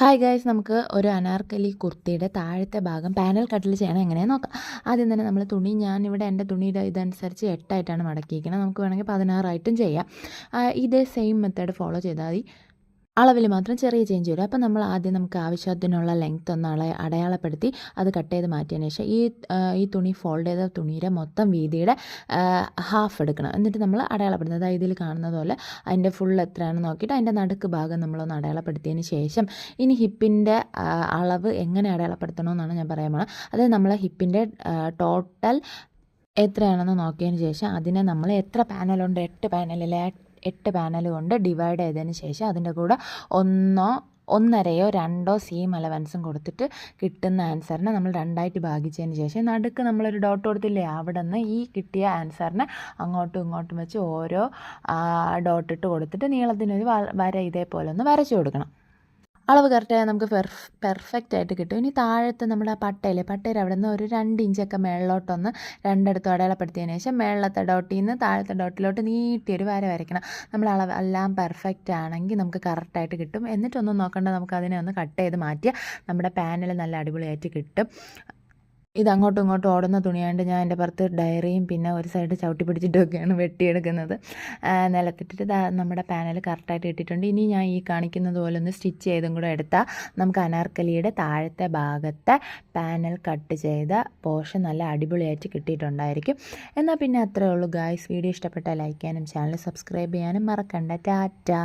Hi guys, നമുക്ക് ഒരു അനാർക്കലി കുർത്തിയുടെ താഴത്തെ ഭാഗം പാനൽ കട്ടിൽ ചെയ്യണം എങ്ങനെയാണെന്ന് നോക്കാം. ആദ്യം തന്നെ നമ്മൾ തുണി, ഞാനിവിടെ എൻ്റെ തുണിയുടെ ഇതനുസരിച്ച് 8ആയിട്ടാണ് മടക്കിയിരിക്കുന്നത്. നമുക്ക് വേണമെങ്കിൽ 16ആയിട്ടും ചെയ്യാം. ഇതേ സെയിം മെത്തേഡ് ഫോളോ ചെയ്താൽ മതി. അളവിൽ മാത്രം ചെറിയ ചേഞ്ച് വരും. അപ്പോൾ നമ്മൾ ആദ്യം നമുക്ക് ആവശ്യത്തിനുള്ള ലെങ്ത്ത് ഒന്ന് അടയാളപ്പെടുത്തി അത് കട്ട് ചെയ്ത് മാറ്റിയതിന് ശേഷം ഈ തുണി ഫോൾഡ് ചെയ്ത തുണിയുടെ മൊത്തം വീതിയുടെ ഹാഫ് എടുക്കണം. എന്നിട്ട് നമ്മൾ അടയാളപ്പെടുത്തുന്നത്, അതായത് ഇതിൽ കാണുന്നത് പോലെ അതിൻ്റെ ഫുൾ എത്രയാണെന്ന് നോക്കിയിട്ട് അതിൻ്റെ നടുക്ക് ഭാഗം നമ്മളൊന്ന് അടയാളപ്പെടുത്തിയതിന് ശേഷം ഇനി ഹിപ്പിൻ്റെ അളവ് എങ്ങനെ അടയാളപ്പെടുത്തണമെന്നാണ് ഞാൻ പറയാൻ പോകുന്നത്. അതായത് നമ്മൾ ഹിപ്പിൻ്റെ ടോട്ടൽ എത്രയാണെന്ന് നോക്കിയതിന് ശേഷം അതിനെ നമ്മൾ എത്ര പാനലുണ്ട്, 8 പാനൽ കൊണ്ട് ഡിവൈഡ് ചെയ്തതിന് ശേഷം അതിൻ്റെ കൂടെ 1.5 2 സീം അലവൻസും കൊടുത്തിട്ട് കിട്ടുന്ന ആൻസറിനെ നമ്മൾ 2ആയിട്ട് ഭാഗിച്ചതിന് ശേഷം നടുക്ക് നമ്മളൊരു ഡോട്ട് കൊടുത്തില്ലേ, അവിടെ നിന്ന് ഈ കിട്ടിയ ആൻസറിനെ അങ്ങോട്ടും ഇങ്ങോട്ടും വെച്ച് ഓരോ ഡോട്ടിട്ട് കൊടുത്തിട്ട് നീളത്തിനൊരു വര ഇതേപോലെ ഒന്ന് വരച്ചു കൊടുക്കണം. അളവ് കറക്റ്റായാൽ നമുക്ക് പെർഫെക്റ്റ് ആയിട്ട് കിട്ടും. ഇനി താഴത്ത് നമ്മുടെ പട്ടയിൽ അവിടെ നിന്ന് ഒരു 2 ഇഞ്ചൊക്കെ മേളിലോട്ടൊന്ന് രണ്ടിടത്തും അടയാളപ്പെടുത്തിയതിന് ശേഷം മേളത്തെ ഡോട്ടിൽ നിന്ന് താഴത്തെ ഡോട്ടിലോട്ട് നീട്ടിയൊരു വര വരയ്ക്കണം. നമ്മൾ അളവ് എല്ലാം പെർഫെക്റ്റ് ആണെങ്കിൽ നമുക്ക് കറക്റ്റായിട്ട് കിട്ടും. എന്നിട്ടൊന്നും നോക്കണ്ട, നമുക്ക് അതിനെ ഒന്ന് കട്ട് ചെയ്ത് മാറ്റിയാൽ നമ്മുടെ പാനൽ നല്ല അടിപൊളിയായിട്ട് കിട്ടും. ഇത് അങ്ങോട്ടും ഇങ്ങോട്ടും ഓടുന്ന തുണിയായതുകൊണ്ട് ഞാൻ എൻ്റെ പുറത്ത് ഡയറിയും പിന്നെ ഒരു സൈഡ് ചവിട്ടി പിടിച്ചിട്ടൊക്കെയാണ് വെട്ടിയെടുക്കുന്നത്. നിലത്തിട്ടിട്ട് നമ്മുടെ പാനൽ കറക്റ്റായിട്ട് ഇട്ടിട്ടുണ്ട്. ഇനി ഞാൻ ഈ കാണിക്കുന്നത് പോലെ ഒന്ന് സ്റ്റിച്ച് ചെയ്തും കൂടെ എടുത്താൽ നമുക്ക് അനാർക്കലിയുടെ താഴത്തെ ഭാഗത്തെ പാനൽ കട്ട് ചെയ്ത പോർഷൻ നല്ല അടിപൊളിയായിട്ട് കിട്ടിയിട്ടുണ്ടായിരിക്കും. എന്നാൽ പിന്നെ അത്രയേ ഉള്ളൂ ഗായ്സ്. വീഡിയോ ഇഷ്ടപ്പെട്ടാൽ ലൈക്ക് ചെയ്യാനും ചാനൽ സബ്സ്ക്രൈബ് ചെയ്യാനും മറക്കണ്ട. ടാറ്റാ.